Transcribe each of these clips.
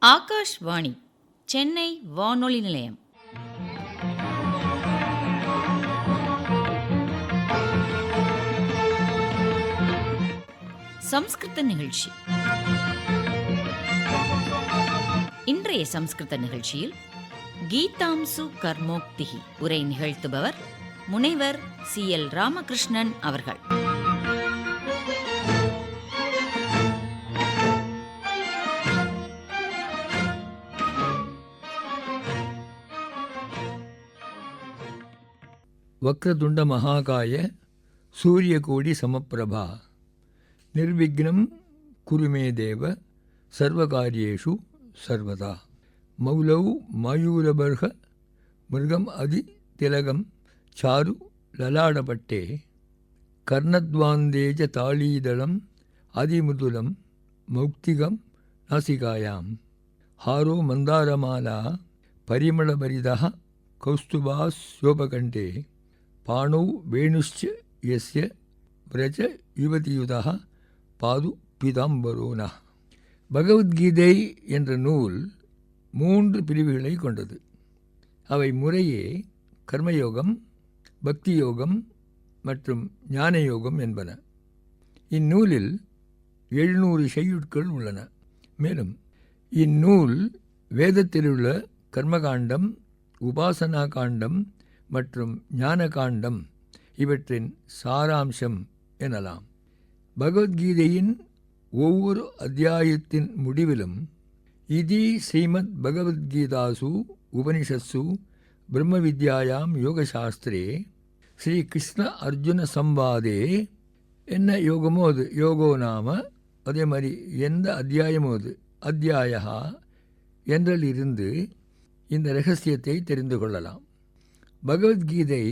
ஆகாஷ்வாணி சென்னை வானொலி நிலையம். சம்ஸ்கிருத நிகழ்ச்சி. இன்றைய சம்ஸ்கிருத நிகழ்ச்சியில் கீதாம்சு கர்மோக்திகி உரை நிகழ்த்துபவர் முனைவர் CL ராமகிருஷ்ணன் அவர்கள். வக்ரதுண்ட மகாகாய சூரியகோடி சமப்பிரபா நிர்விக்னம் குருமே தேவ சர்வகாரியேஷு சர்வதா. மௌலௌ மயூரபர்க மிருகம் அதி திலகம் சாரு லலாடபட்டே கர்ணத்வாந்தேஜ தாளீதளம் அதிமுதுலம் மௌக்திகம் நாசிகாயாம். ஹாரோ மந்தாரமாலா பரிமளபரிதா கௌஸ்துபாஸ்யோபகண்டே பாணௌ வேணுஷ்ச யஸ்ய விரஜ யுவதியுதா பாது பீதாம்பரோனா. பகவத்கீதை என்ற நூல் 3 பிரிவுகளை கொண்டது. அவை முறையே கர்மயோகம், பக்தி யோகம் மற்றும் ஞான யோகம் என்பன. இந்நூலில் 700 செய்யுட்கள் உள்ளன. மேலும் இந்நூல் வேதத்திலுள்ள கர்மகாண்டம், உபாசனா காண்டம் மற்றும் ஞான காண்டம் இவற்றின் சாராம்சம் எனலாம். பகவத்கீதையின் ஒவ்வொரு அத்தியாயத்தின் முடிவிலும் இதி ஸ்ரீமத் பகவத்கீதாசு உபனிஷத்சு பிரம்ம வித்யாயாம் யோகசாஸ்திரே ஸ்ரீ கிருஷ்ண அர்ஜுன சம்வாதே என்ன யோகமோ அது யோகோ நாம, அதே மாதிரி எந்த அத்தியாயமோ அது அத்தியாயா என்றிலிருந்து இந்த இரகசியத்தை தெரிந்து கொள்ளலாம். பகவத்கீதை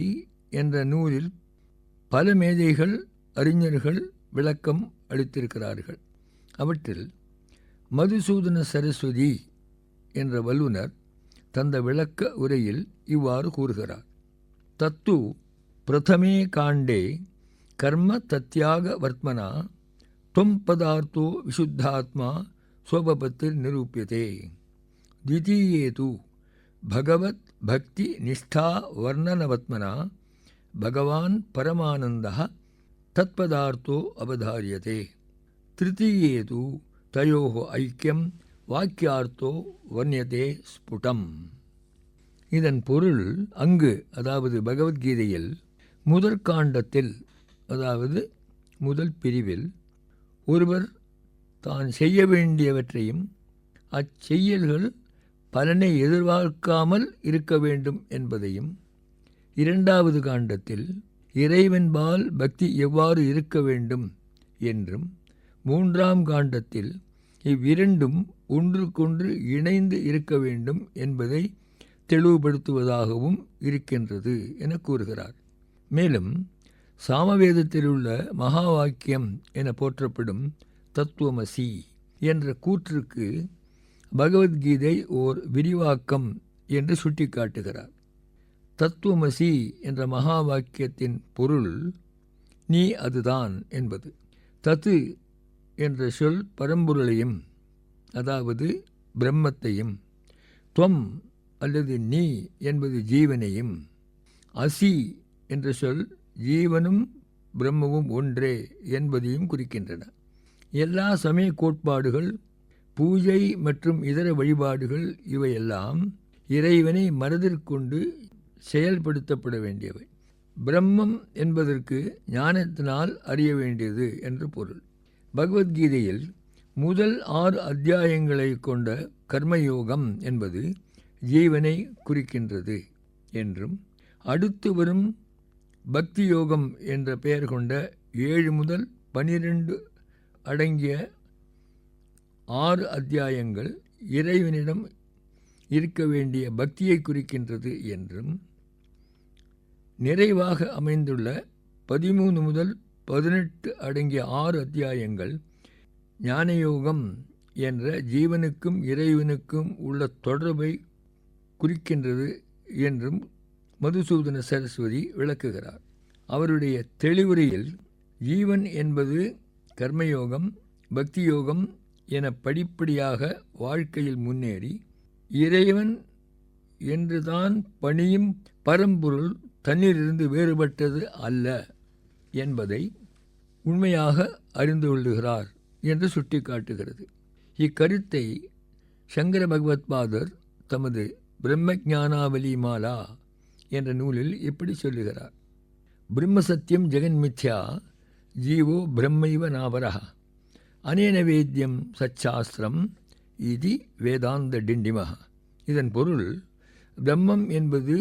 என்ற நூலில் பல மேதைகள், அறிஞர்கள் விளக்கம் அளித்திருக்கிறார்கள். அவற்றில் மதுசூதன சரஸ்வதி என்ற வல்லுனர் தந்த விளக்க உரையில் இவ்வாறு கூறுகிறார். தத்து பிரதமே காண்டே கர்ம தத்யாக வர்த்மனா துவம் பதார்த்தோ விசுத்தாத்மா ஸ்வபபத்தில் நிரூபியதே. த்விதீயே து பகவத் பக்தி நிஷ்டா வர்ணனவத்மனா பகவான் பரமானந்தः தத்பதார்த்தோ அவதாரியதே. திருத்தீயே து தயோः ஐக்கியம் வாக்கியார்த்தோ வர்ணியதே ஸ்புடம். இதன் பொருள் அங்கு, அதாவது பகவத்கீதையில் முதற் காண்டத்தில், அதாவது முதல் பிரிவில் ஒருவர் தான் செய்ய வேண்டியவற்றையும் அச்செயல்கள் பலனை எதிர்பார்க்காமல் இருக்க வேண்டும் என்பதையும், 2வது காண்டத்தில் இறைவன்பால் பக்தி எவ்வாறு இருக்க வேண்டும் என்றும், 3ஆம் காண்டத்தில் இவ்விரண்டும் ஒன்றுக்கொன்று இணைந்து இருக்க வேண்டும் என்பதை தெளிவுபடுத்துவதாகவும் இருக்கின்றது என கூறுகிறார். மேலும் சாமவேதத்திலுள்ள மகா வாக்கியம் என போற்றப்படும் தத்துவமசி என்ற கூற்றுக்கு பகவத்கீதை ஓர் விரிவாக்கம் என்று சுட்டிக்காட்டுகிறார். தத்துவமசி என்ற மகா வாக்கியத்தின் பொருள் நீ அதுதான் என்பது. தத்து என்ற சொல் பரம்பொருளையும், அதாவது பிரம்மத்தையும், துவம் அல்லது நீ என்பது ஜீவனையும், அசி என்ற சொல் ஜீவனும் பிரம்மமும் ஒன்றே என்பதையும் குறிக்கின்றன. எல்லா சமய கோட்பாடுகள், பூஜை மற்றும் இதர வழிபாடுகள் இவையெல்லாம் இறைவனை மனதிற்கொண்டு செயல்படுத்தப்பட வேண்டியவை. பிரம்மம் என்பதற்கு ஞானத்தினால் அறிய வேண்டியது என்று பொருள். பகவத்கீதையில் முதல் 6 அத்தியாயங்களை கொண்ட கர்மயோகம் என்பது ஜீவனை குறிக்கின்றது என்றும், அடுத்து வரும் பக்தி யோகம் என்ற பெயர் கொண்ட 7 முதல் 12 அடங்கிய 6 அத்தியாயங்கள் இறைவனிடம் இருக்க வேண்டிய பக்தியை குறிக்கின்றது என்றும், நிறைவாக அமைந்துள்ள 13 முதல் 18 அடங்கிய 6 அத்தியாயங்கள் ஞானயோகம் என்ற ஜீவனுக்கும் இறைவனுக்கும் உள்ள தொடர்பை குறிக்கின்றது என்றும் மதுசூதன சரஸ்வதி விளக்குகிறார். அவருடைய தெளிவுரையில் ஜீவன் என்பது கர்மயோகம், பக்தி யோகம் என படிப்படியாக வாழ்க்கையில் முன்னேறி இறைவன் என்றுதான் பணியும் பரம்பொருள் தன்னிலிருந்து வேறுபட்டது அல்ல என்பதை உண்மையாக அறிந்து கொள்ளுகிறார் என்று சுட்டிக்காட்டுகிறது. இக்கருத்தை சங்கர பகவத்பாதர் தமது பிரம்மஞானாவலி மாலா என்ற நூலில் இப்படி சொல்லுகிறார்: பிரம்மசத்தியம் ஜெகன்மித்யா ஜீவோ பிரம்மைவ நாபரா அனேன வேத்யம் சச்சாஸ்திரம் இது வேதாந்த டிண்டிமஹ. இதன் பொருள், பிரம்மம் என்பது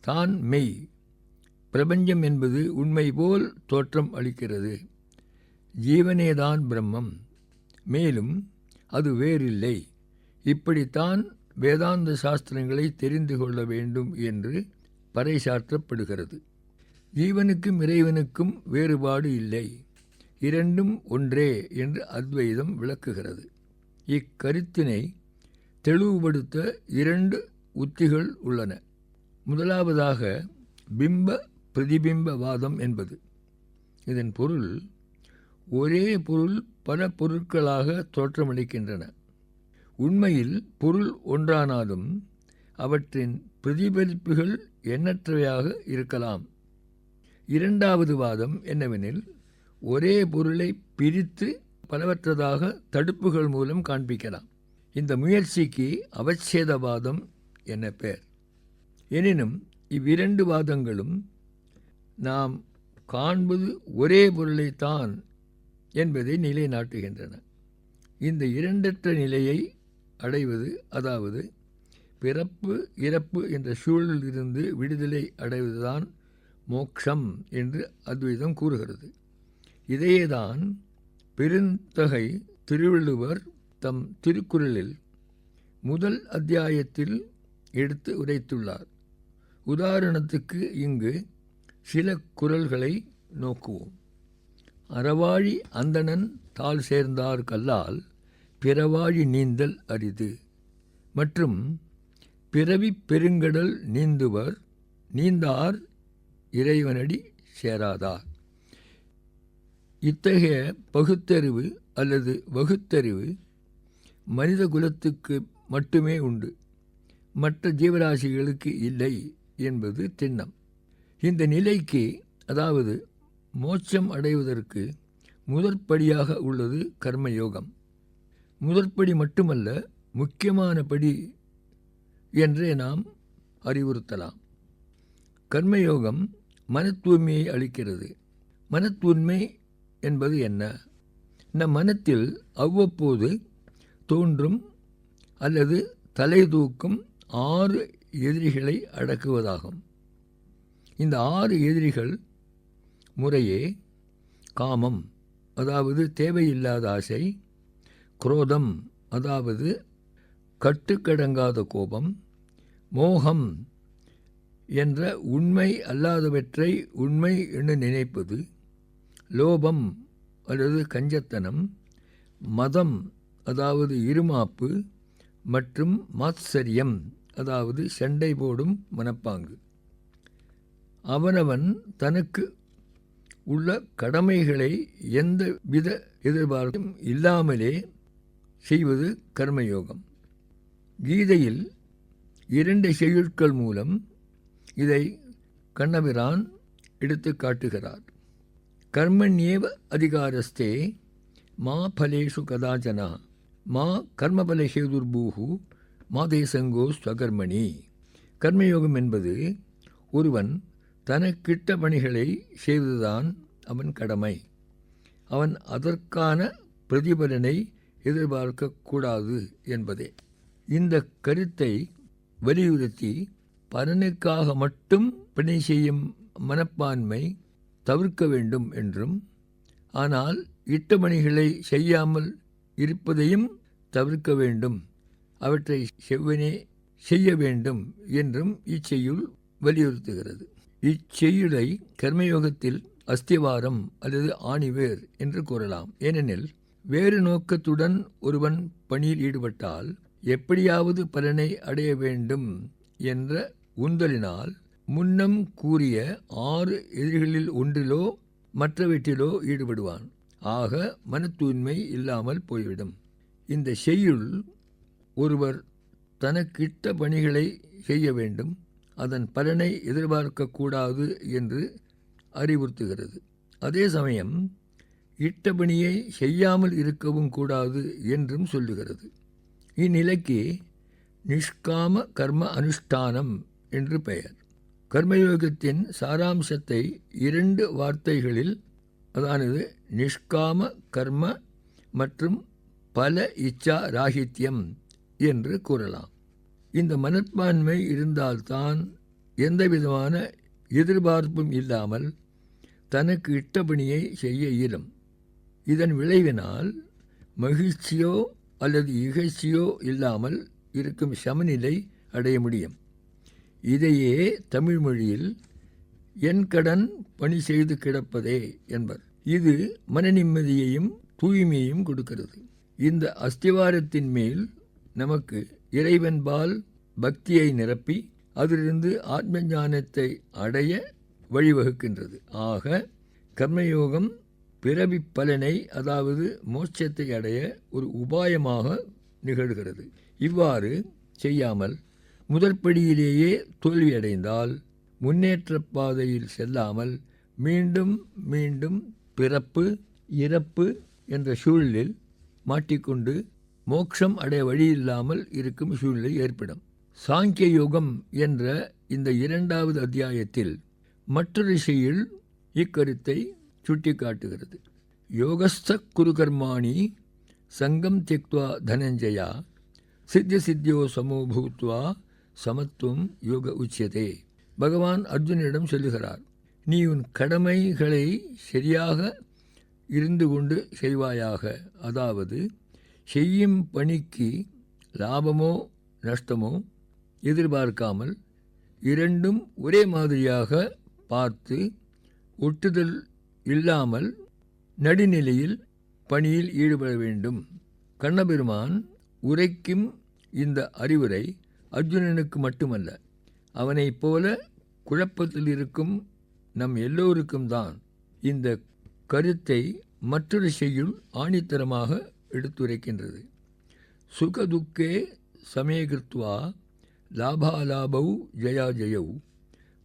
தான் மெய், பிரபஞ்சம் என்பது உண்மை போல் தோற்றம் அளிக்கிறது, ஜீவனேதான் பிரம்மம், மேலும் அது வேறில்லை. இப்படித்தான் வேதாந்த சாஸ்திரங்களை தெரிந்து கொள்ள வேண்டும் என்று பறைசாற்றப்படுகிறது. ஜீவனுக்கும் இறைவனுக்கும் வேறுபாடு இல்லை, இரண்டும் ஒன்றே என்று அத்வைதம் விளக்குகிறது. இக்கருத்தினை தெளிவுபடுத்த 2 உத்திகள் உள்ளன. முதலாவதாக பிம்ப பிரதிபிம்பவாதம் என்பது. இதன் பொருள், ஒரே பொருள் பல பொருட்களாக தோற்றமளிக்கின்றன. உண்மையில் பொருள் ஒன்றானாலும் அவற்றின் பிரதிபலிப்புகள் எண்ணற்றவையாக இருக்கலாம். இரண்டாவது வாதம் என்னவெனில், ஒரே பொருளை பிரித்து பலவற்றதாக தடுப்புகள் மூலம் காண்பிக்கலாம். இந்த முயற்சிக்கு அவச்சேதவாதம் என பெயர். எனினும் இவ்விரண்டு வாதங்களும் நாம் காண்பது ஒரே பொருளைத்தான் என்பதை நிலைநாட்டுகின்றன. இந்த இரண்டற்ற நிலையை அடைவது, அதாவது பிறப்பு இறப்பு என்ற சூழலிலிருந்து விடுதலை அடைவதுதான் மோக்ஷம் என்று அத்வைதம் கூறுகிறது. இதையேதான் பெருந்தகை திருவள்ளுவர் தம் திருக்குறளில் முதல் அத்தியாயத்தில் எடுத்து உரைத்துள்ளார். உதாரணத்துக்கு இங்கு சில குறள்களை நோக்குவோம். அறவாழி அந்தணன் தாள் சேர்ந்தார் கல்லால் பிறவாழி நீந்தல் அரிது மற்றும் பிறவி பெருங்கடல் நீந்துவர் நீந்தார் இறைவனடி சேராதார். இத்தகைய பகுத்தறிவு அல்லது வகுத்தறிவு மனித குலத்துக்கு மட்டுமே உண்டு, மற்ற ஜீவராசிகளுக்கு இல்லை என்பது திண்ணம். இந்த நிலைக்கு, அதாவது மோட்சம் அடைவதற்கு முதற்படியாக உள்ளது கர்மயோகம். முதற்படி மட்டுமல்ல, முக்கியமான படி என்றே நாம் அறிவுறுத்தலாம். கர்மயோகம் மன தூய்மையை அளிக்கிறது. மன தூய்மை என்பது என்ன? நம் மனத்தில் அவ்வப்போது தோன்றும் அல்லது தலை தூக்கும் 6 எதிரிகளை அடக்குவதாகும். இந்த 6 எதிரிகள் முறையே காமம், அதாவது தேவையில்லாத ஆசை; குரோதம், அதாவது கட்டுக்கடங்காத கோபம்; மோகம் என்ற உண்மை அல்லாதவற்றை உண்மை என நினைப்பது; லோபம் அல்லது கஞ்சத்தனம்; மதம், அதாவது இருமாப்பு; மற்றும் மாத்சரியம், அதாவது சண்டை போடும் மனப்பாங்கு. அவனவன் தனக்கு உள்ள கடமைகளை எந்த வித எதிர்பார்ப்பும் இல்லாமலே செய்வது கர்மயோகம். கீதையில் 2 செய்யுட்கள் மூலம் இதை கண்ணபிரான் எடுத்து காட்டுகிறார். கர்மண்யேவ அதிகாரஸ்தே மா பலேஷு கதாச்சனா மா கர்மபலஹேதுர்பூஹு மா தேசங்கோ ஸ்வகர்மணி. கர்மயோகம் என்பது ஒருவன் தனக்கிட்ட பணிகளை செய்வதுதான் அவன் கடமை. அவன் அதற்கான பிரதிபலனை எதிர்பார்க்கக்கூடாது என்பதே. இந்த கருத்தை வலியுறுத்தி பலனுக்காக மட்டும் பணி செய்யும் மனப்பான்மை தவிர்க்க வேண்டும் என்றும், ஆனால் இட்ட பணிகளை செய்யாமல் இருப்பதையும் தவிர்க்க வேண்டும், அவற்றை செவ்வனே செய்ய வேண்டும் என்றும் இச்செய்யுள் வலியுறுத்துகிறது. இச்செய்யுளை கர்மயோகத்தில் அஸ்திவாரம் அல்லது ஆணிவேர் என்று கூறலாம். ஏனெனில் வேறு நோக்கத்துடன் ஒருவன் பணியில் ஈடுபட்டால் எப்படியாவது பலனை அடைய வேண்டும் என்ற உந்தலினால் முன்னம் கூறிய 6 எதிரிகளில் ஒன்றிலோ மற்றவற்றிலோ ஈடுபடுவான். ஆக மன தூய்மை இல்லாமல் போய்விடும். இந்த செய்யுள் ஒருவர் தனக்கிட்ட பணிகளை செய்ய வேண்டும், அதன் பலனை எதிர்பார்க்கக்கூடாது என்று அறிவுறுத்துகிறது. அதே சமயம் இட்ட பணியை செய்யாமல் இருக்கவும் கூடாது என்றும் சொல்லுகிறது. இந்நிலைக்கு நிஷ்காம கர்ம அனுஷ்டானம் என்று பெயர். கர்மயோகத்தின் சாராம்சத்தை 2 வார்த்தைகளில், அதானது நிஷ்காம கர்ம மற்றும் பல இச்சா ராகித்யம் என்று கூறலாம். இந்த மனப்பான்மை இருந்தால்தான் எந்தவிதமான எதிர்பார்ப்பும் இல்லாமல் தனக்கு இட்டபணியை செய்ய இயலும். இதன் விளைவினால் மகிழ்ச்சியோ அல்லது இகழ்ச்சியோ இல்லாமல் இருக்கும் சமநிலை அடைய முடியும். இதையே தமிழ் மொழியில் என் கடன் பணி செய்து கிடப்பதே என்பர். இது மன நிம்மதியையும் தூய்மையையும் கொடுக்கிறது. இந்த அஸ்திவாரத்தின் மேல் நமக்கு இறைவன்பால் பக்தியை நிரப்பி அதிலிருந்து ஆத்ம ஞானத்தை அடைய வழிவகுக்கின்றது. ஆக கர்மயோகம் பிறவி பலனை, அதாவது மோட்சத்தை அடைய ஒரு உபாயமாக நிகழ்கிறது. இவ்வாறு செய்யாமல் முதற்படியிலேயே தோல்வியடைந்தால் முன்னேற்ற பாதையில் செல்லாமல் மீண்டும் மீண்டும் பிறப்பு இறப்பு என்ற சூழலில் மாட்டிக்கொண்டு மோட்சம் அடைய வழியில்லாமல் இருக்கும் சூழ்நிலை ஏற்படும். சாங்கிய யோகம் என்ற இந்த 2வது அத்தியாயத்தில் மற்றொரு செய்யுள் இக்கருத்தை சுட்டிக்காட்டுகிறது. யோகஸ்த குருகர்மாணி சங்கம் தியக்த்வா தனஞ்சயா சித்திய சித்தியோ சமோ பூத்வா சமத்துவம் யோக உச்சியதே. பகவான் அர்ஜுனிடம் சொல்லுகிறார், நீ உன் கடமைகளை சரியாக இருந்து கொண்டு செய்வாயாக. அதாவது செய்யும் பணிக்கு லாபமோ நஷ்டமோ எதிர்பார்க்காமல் 2ம் ஒரே மாதிரியாக பார்த்து ஒட்டுதல் இல்லாமல் நடுநிலையில் பணியில் ஈடுபட வேண்டும். கண்ணபெருமான் உரைக்கும் இந்த அறிவுரை அர்ஜுனனுக்கு மட்டுமல்ல, அவனைப் போல குழப்பத்தில் இருக்கும் நம் எல்லோருக்கும் தான். இந்த கருத்தை மற்றொரு செய்யுள் ஆணித்தரமாக எடுத்துரைக்கின்றது. சுகதுக்கே சமேகிருத்வா லாபாலாபௌ ஜயாஜயௌ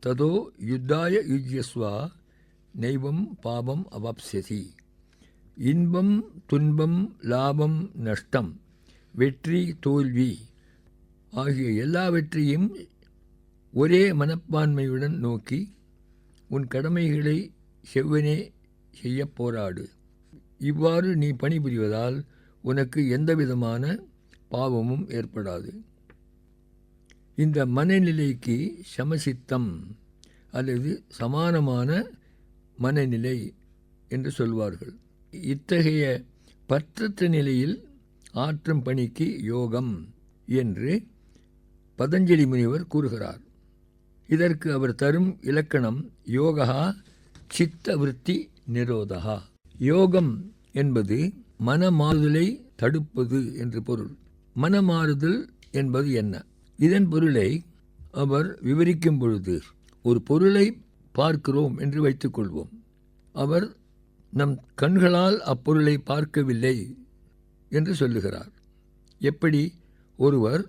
ததோ யுத்தாய யுஜ்யஸ்வா நைவம் பாபம் அவாப்ஸ்யசி. இன்பம் துன்பம் லாபம் நஷ்டம் வெற்றி தோல்வி ஆகிய எல்லாவற்றையும் ஒரே மனப்பான்மையுடன் நோக்கி உன் கடமைகளை செவ்வனே செய்ய போராடு. இவ்வாறு நீ பணிபுரிவதால் உனக்கு எந்தவிதமான பாவமும் ஏற்படாது. இந்த மனநிலைக்கு சமசித்தம் அல்லது சமானமான மனநிலை என்று சொல்வார்கள். இத்தகைய பற்றற்ற நிலையில் ஆற்றும் பணிக்கு யோகம் என்று பதஞ்சலி முனிவர் கூறுகிறார். இதற்கு அவர் தரும் இலக்கணம் யோகா சித்த விருத்தி நிரோதா. யோகம் என்பது மனமாறுதலை தடுப்பது என்று பொருள். மனமாறுதல் என்பது என்ன? இதன் பொருளை அவர் விவரிக்கும் பொழுது, ஒரு பொருளை பார்க்கிறோம் என்று வைத்துக்கொள்வோம். அவர் நம் கண்களால் அப்பொருளை பார்க்கவில்லை என்று சொல்லுகிறார். எப்படி ஒருவர்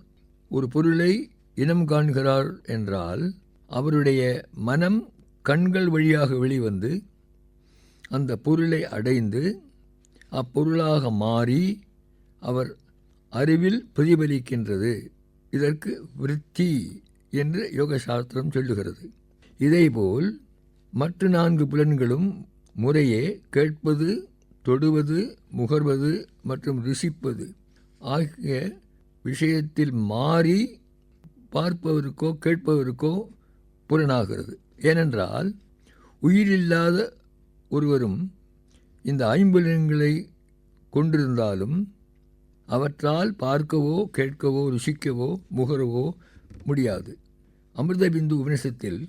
ஒரு பொருளை இனம் காண்கிறார் என்றால், அவருடைய மனம் கண்கள் வழியாக வெளிவந்து அந்த பொருளை அடைந்து அப்பொருளாக மாறி அவர் அறிவில் பிரதிபலிக்கின்றது. இதற்கு விருத்தி என்று யோக சாஸ்திரம் சொல்லுகிறது. இதேபோல் மற்ற 4 புலன்களும் முறையே கேட்பது, தொடுவது, முகர்வது மற்றும் ருசிப்பது ஆகிய விஷயத்தில் மாறி பார்ப்பவருக்கோ கேட்பவருக்கோ புலனாகிறது. ஏனென்றால் உயிரில்லாத ஒருவரும் இந்த 5 புலன்களை கொண்டிருந்தாலும் அவற்றால் பார்க்கவோ கேட்கவோ ருசிக்கவோ முகரவோ முடியாது. அமிர்தபிந்து உபனிஷத்தில்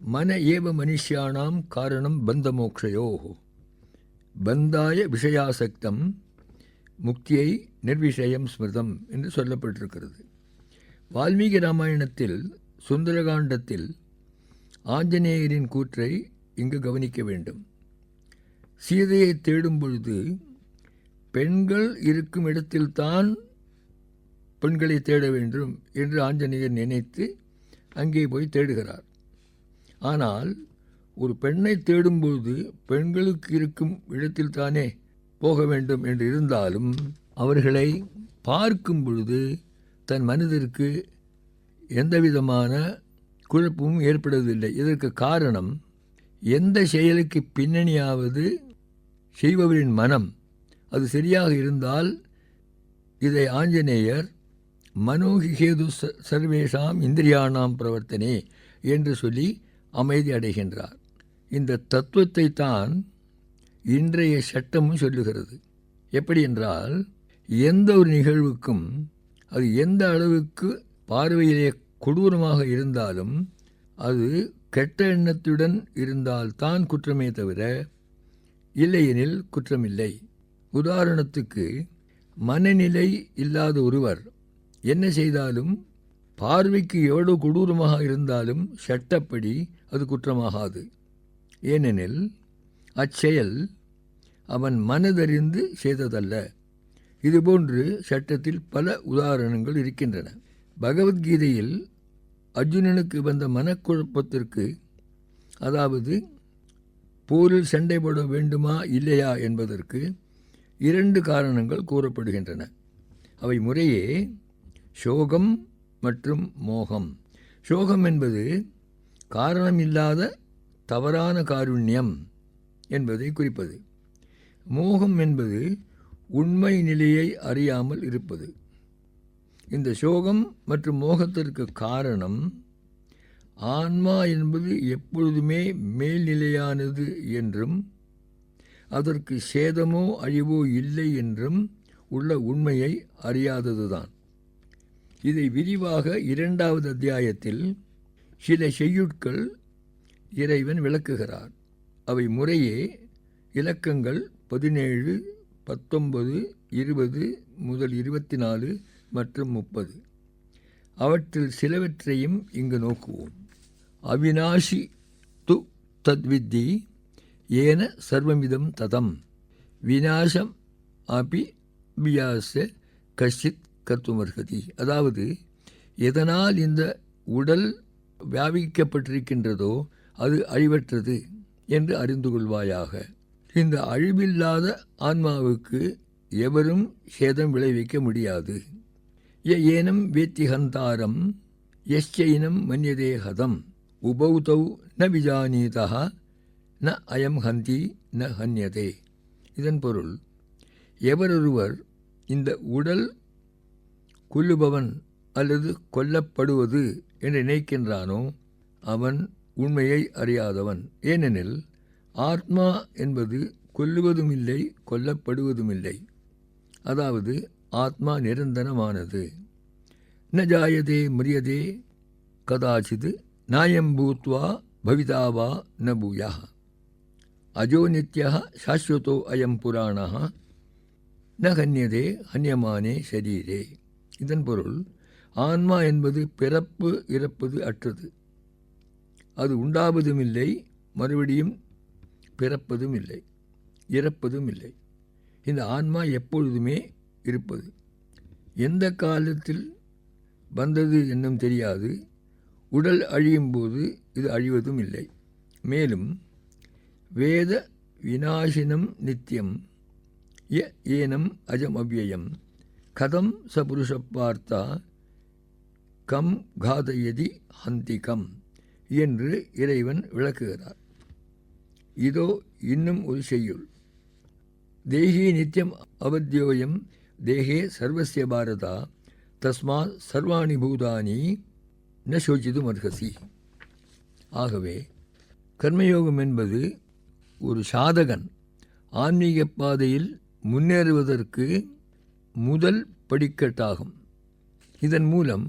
மன ஏவ மனுஷ்யானாம் காரணம் பந்த மோக்ஷயோ பந்தாய விஷயாசக்தம் முக்தியை நிர்விஷயம் ஸ்மிருதம் என்று சொல்லப்பட்டிருக்கிறது. வால்மீகி ராமாயணத்தில் சுந்தரகாண்டத்தில் ஆஞ்சநேயரின் கூற்றை இங்கு கவனிக்க வேண்டும். சீதையை தேடும் பொழுது பெண்கள் இருக்கும் இடத்தில்தான் பெண்களை தேட வேண்டும் என்று ஆஞ்சநேயர் நினைத்து அங்கே போய் தேடுகிறார். ஆனால் ஒரு பெண்ணை தேடும்போது பெண்களுக்கு இருக்கும் இடத்தில்தானே போக வேண்டும் என்று இருந்தாலும் அவர்களை பார்க்கும் பொழுது தன் மனதிற்கு எந்தவிதமான குழப்பமும் ஏற்படுவதில்லை. இதற்கு காரணம், எந்த செயலுக்கு பின்னணியாவது செய்பவரின் மனம் அது சரியாக இருந்தால் இதை ஆஞ்சநேயர் மனோஹிஹேது சர்வேஷாம் இந்திரியானாம் பிரவர்த்தனே என்று சொல்லி அமைதி அடைகின்றார். இந்த தத்துவத்தை தான் இன்றைய சட்டமும் சொல்லுகிறது. எப்படி என்றால், எந்த ஒரு நிகழ்வுக்கும் அது எந்த அளவுக்கு பார்வையிலே கொடூரமாக இருந்தாலும் அது கெட்ட எண்ணத்துடன் இருந்தால்தான் குற்றமே தவிர இல்லையெனில் குற்றமில்லை. உதாரணத்துக்கு, மனநிலை இல்லாத ஒருவர் என்ன செய்தாலும் பார்வைக்கு எவ்வளவு கொடூரமாக இருந்தாலும் சட்டப்படி அது குற்றமாகாது. ஏனெனில் அச்செயல் அவன் மனதறிந்து செய்ததல்ல. இதுபோன்று சட்டத்தில் பல உதாரணங்கள் இருக்கின்றன. பகவத்கீதையில் அர்ஜுனனுக்கு வந்த மனக்குழப்பத்திற்கு, அதாவது போரில் சண்டை போட வேண்டுமா இல்லையா என்பதற்கு 2 காரணங்கள் கூறப்படுகின்றன. அவை முறையே சோகம் மற்றும் மோகம். சோகம் என்பது காரணமில்லாத தவறான காருண்யம் என்பதை குறிப்பது. மோகம் என்பது உண்மை நிலையை அறியாமல் இருப்பது. இந்த சோகம் மற்றும் மோகத்திற்கு காரணம், ஆன்மா என்பது எப்பொழுதுமே மேல்நிலையானது என்றும் அதற்கு சேதமோ அழிவோ இல்லை என்றும் உள்ள உண்மையை அறியாததுதான். இதை விரிவாக 2வது அத்தியாயத்தில் சில செய்யுட்கள் இறைவன் விளக்குகிறார். அவை முறையே இலக்கங்கள் 17, 19, 20 முதல் 24 மற்றும் 30. அவற்றில் சிலவற்றையும் இங்கு நோக்குவோம். அவிநாஷி து தத்வித்தி ஏன சர்வமிதம் ததம் விநாசம் அபி வியாச கஷ்டித் கர்த்துமர்ஹதி. அதாவது, எதனால் இந்த உடல் வியாபிக்கப்பட்டிருக்கின்றதோ அது அழிவற்றது என்று அறிந்து கொள்வாயாக. இந்த அழிவில்லாத ஆன்மாவுக்கு எவரும் சேதம் விளைவிக்க முடியாது. ஏனம் வேத்திஹந்தாரம் யஸ்சைனம் மன்யதே ஹதம் உபௌதௌ ந விஜானீதா ந அயம் ஹந்தி ந ஹன்யதே. இதன் பொருள், எவரொருவர் இந்த உடல் கொல்லுபவன் அல்லது கொல்லப்படுவது என்று நினைக்கின்றானோ அவன் உண்மையை அறியாதவன். ஏனெனில் ஆத்மா என்பது கொல்லுவதும் இல்லை, கொல்லப்படுவதும் இல்லை. அதாவது ஆத்மா நிரந்தரமானது. ந ஜாயதே மிரியதே கதாச்சித் நாயம் பூத்வா பவிதாவா ந பூயா அஜோ நித்யः சாஸ்வதோ அயம் புராணः ந ஹன்யதே ஹன்யமானே ஷரீரே. இதன் பொருள், ஆன்மா என்பது பிறப்பு இறப்பது அற்றது. அது உண்டாவதும் இல்லை, மறுபடியும் பிறப்பதும் இல்லை, இறப்பதும் இல்லை. இந்த ஆன்மா எப்பொழுதுமே இருப்பது. எந்த காலத்தில் வந்தது என்னும் தெரியாது. உடல் அழியும் போது இது அழிவதும் இல்லை. மேலும் வேத விநாசினம் நித்தியம் ய ஏனம் அஜம் அவ்யயம் கதம் ச புருஷ பார்த்தா கம் காதயதி ஹந்திகம் என்று இறைவன் விளக்குகிறார். இதோ இன்னும் ஒரு செய்யுள். தேஹி நித்தியம் அவத்யோயம் தேகே சர்வஸ்ய பாரதா தஸ்மாத் சர்வாணி பூதானி ந சோச்சிதும் அர்ஹசி. ஆகவே கர்மயோகம் என்பது ஒரு சாதகன் ஆன்மீக பாதையில் முன்னேறுவதற்கு முதல் படிக்கட்டாகும். இதன் மூலம்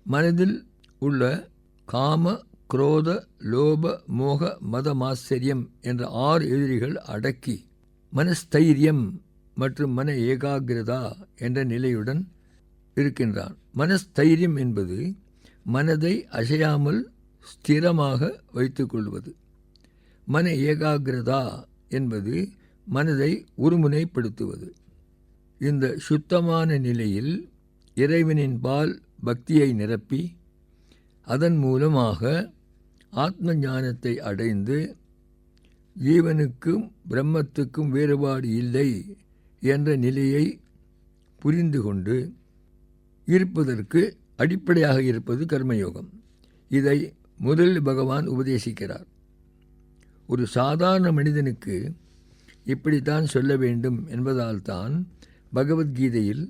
மனதில் உள்ள காம, குரோத, லோப, மோக, மத, மாச்சரியம் என்ற 6 எதிரிகள் அடக்கி மனஸ்தைரியம் மற்றும் மன ஏகாகிரதா என்ற நிலையுடன் இருக்கின்றான். மனஸ்தைரியம் என்பது மனதை அசையாமல் ஸ்திரமாக வைத்து கொள்வது. மன ஏகாகிரதா என்பது மனதை ஒருமுனைப்படுத்துவது. இந்த சுத்தமான நிலையில் இறைவனின் பால் பக்தியை நிரப்பி அதன் மூலமாக ஆத்ம ஞானத்தை அடைந்து ஜீவனுக்கும் பிரம்மத்துக்கும் வேறுபாடு இல்லை என்ற நிலையை புரிந்து கொண்டு இருப்பதற்கு அடிப்படையாக இருப்பது கர்மயோகம். இதை முதலில் பகவான் உபதேசிக்கிறார். ஒரு சாதாரண மனிதனுக்கு இப்படித்தான் சொல்ல வேண்டும் என்பதால் தான் பகவத்கீதையில்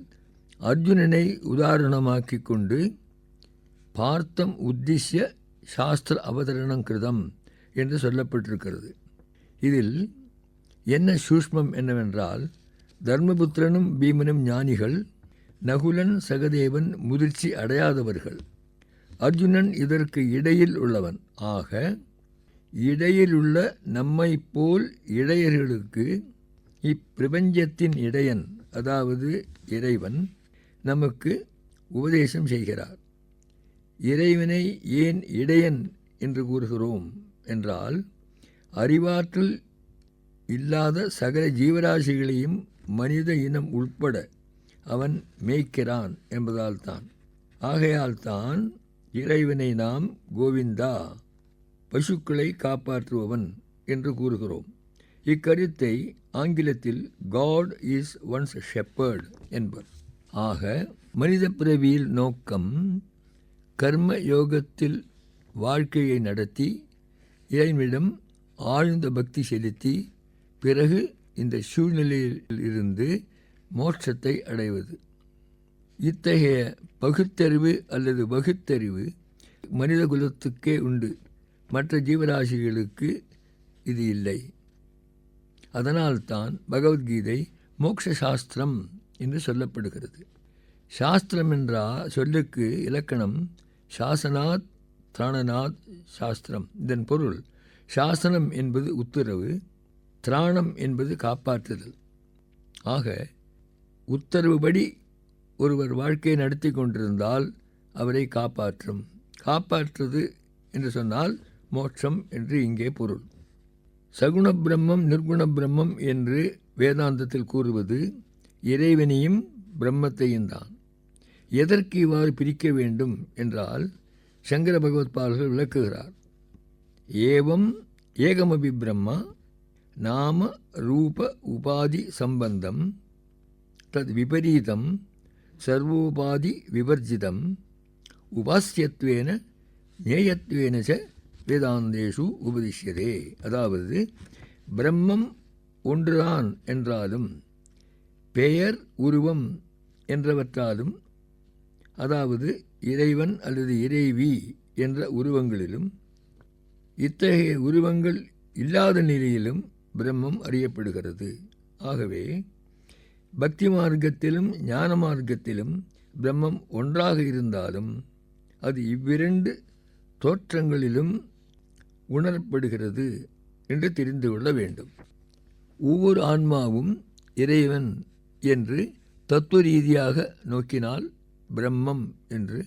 அர்ஜுனனை உதாரணமாக்கி கொண்டு பார்த்தம் உத்திஷ்ய சாஸ்திர அவதரணம் கிருதம் என்று சொல்லப்பட்டிருக்கிறது. இதில் என்ன சூஷ்மம் என்னவென்றால், தர்மபுத்திரனும் பீமனும் ஞானிகள், நகுலன் சகதேவன் முதிர்ச்சி அடையாதவர்கள், அர்ஜுனன் இதற்கு இடையில் உள்ளவன். ஆக இடையிலுள்ள நம்மை போல் இடையர்களுக்கு இப்பிரபஞ்சத்தின் இடையன், அதாவது இறைவன், நமக்கு உபதேசம் செய்கிறார். இறைவனை ஏன் இடையன் என்று கூறுகிறோம் என்றால், அறிவாற்றல் இல்லாத சகல ஜீவராசிகளையும் மனித இனம் உட்பட அவன் மேய்க்கிறான் என்பதால் தான். ஆகையால் தான் இறைவனை நாம் கோவிந்தா, பசுக்களை காப்பாற்றுபவன் என்று கூறுகிறோம். இக்கருத்தை ஆங்கிலத்தில் காட் இஸ் ஒன்ஸ் ஷெப்பர்ட் என்பர். ஆக மனித பிறவியில் நோக்கம் கர்ம யோகத்தில் வாழ்க்கையை நடத்தி இறைவனிடம் ஆழ்ந்த பக்தி செலுத்தி பிறகு இந்த சூழ்நிலையில் இருந்து மோட்சத்தை அடைவது. இத்தகைய பகுத்தறிவு அல்லது வகுத்தறிவு மனித குலத்துக்கே உண்டு, மற்ற ஜீவராசிகளுக்கு இது இல்லை. அதனால்தான் பகவத்கீதை மோட்ச சாஸ்திரம் என்று சொல்லப்படுகிறது. சாஸ்திரம் என்ற சொல்லுக்கு இலக்கணம் சாசனாத் திராணநாத் சாஸ்திரம். இதன் பொருள், சாசனம் என்பது உத்தரவு, திராணம் என்பது காப்பாற்றுதல். ஆக உத்தரவுபடி ஒருவர் வாழ்க்கையை நடத்தி கொண்டிருந்தால் அவரை காப்பாற்றும். காப்பாற்றுவது என்று சொன்னால் மோட்சம் என்று இங்கே பொருள். சகுண பிரம்மம் நிர்குண பிரம்மம் என்று வேதாந்தத்தில் கூறுவது இறைவனையும் பிரம்மத்தையும் தான். எதற்கு இவ்வாறு பிரிக்க வேண்டும் என்றால், சங்கர பகவத்பாதர்கள் விளக்குகிறார். ஏவம் ஏகமபி பிரம்மா நாம ரூப உபாதி சம்பந்தம் தத் விபரீதம் சர்வோபாதி விவர்ஜிதம் உபாஸ்யத்வேன ஞேயத்வேன ச வேதாந்தேஷு உபதிஷ்யதே. அதாவது பிரம்மம் ஒன்றுதான் என்றாலும் பெயர் உருவம் என்றவற்றாலும், அதாவது இறைவன் அல்லது இறைவி என்ற உருவங்களிலும், இத்தகைய உருவங்கள் இல்லாத நிலையிலும் பிரம்மம் அறியப்படுகிறது. ஆகவே பக்தி மார்க்கத்திலும் ஞான மார்க்கத்திலும் பிரம்மம் ஒன்றாக இருந்தாலும் அது இவ்விரண்டு தோற்றங்களிலும் உணரப்படுகிறது என்று தெரிந்து கொள்ள வேண்டும். ஒவ்வொரு ஆன்மாவும் இறைவன் என்று தத்துவ ரீதியாக நோக்கினால் பிரம்மம் என்று,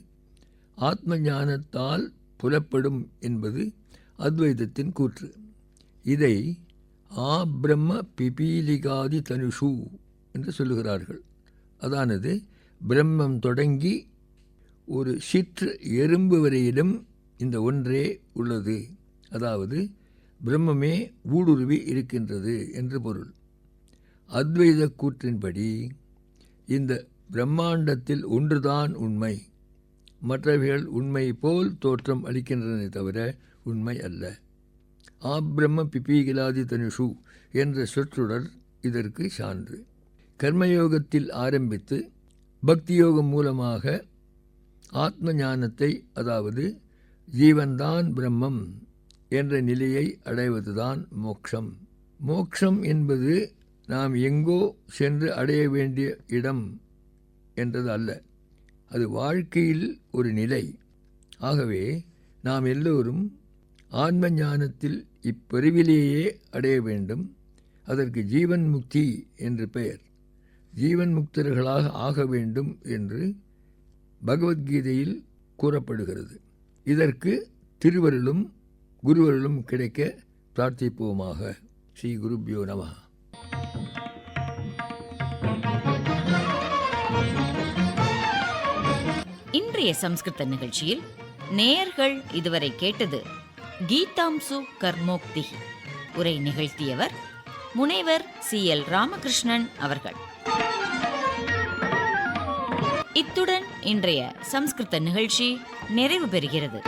ஆத்ம ஞானத்தால் புலப்படும் என்பது அத்வைதத்தின் கூற்று. இதை ஆ பிரம்ம பிபீலிகாதி தனுஷு என்று சொல்லுகிறார்கள். அதானது பிரம்மம் தொடங்கி ஒரு சிற்று எறும்பு வரையிலும் இந்த ஒன்றே உள்ளது, அதாவது பிரம்மமே ஊடுருவி இருக்கின்றது என்று பொருள். அத்வைத கூற்றின்படி இந்த பிரம்மாண்டத்தில் ஒன்றுதான் உண்மை, மற்றவைகள் உண்மை போல் தோற்றம் அளிக்கின்றன தவிர உண்மை அல்ல. ஆப்ரம்ம பிபீகிலாதி தனுஷு என்ற சொற்றொடர் இதற்கு சான்று. கர்மயோகத்தில் ஆரம்பித்து பக்தியோகம் மூலமாக ஆத்ம ஞானத்தை, அதாவது ஜீவன்தான் பிரம்மம் என்ற நிலையை அடைவதுதான் மோட்சம். மோட்சம் என்பது நாம் எங்கோ சென்று அடைய வேண்டிய இடம் என்றது அல்ல, அது வாழ்க்கையில் ஒரு நிலை. ஆகவே நாம் எல்லோரும் ஆன்ம ஞானத்தில் இப்பிறவிலேயே அடைய வேண்டும். அதற்கு ஜீவன் முக்தி என்று பெயர். ஜீவன் முக்தர்களாக ஆக வேண்டும் என்று பகவத்கீதையில் கூறப்படுகிறது. இதற்கு திருவருளும் குருவருளும் கிடைக்க பிரார்த்திப்போமாக. ஸ்ரீ குருப்யோ நமஹ. இன்றைய சம்ஸ்கிருத நிகழ்ச்சியில் நேயர்கள் இதுவரை கேட்டது கீதாம்சு கர்மோக்திஹி. உரை நிகழ்த்தியவர் முனைவர் CL ராமகிருஷ்ணன் அவர்கள். இத்துடன் இன்றைய சம்ஸ்கிருத நிகழ்ச்சி நிறைவு பெறுகிறது.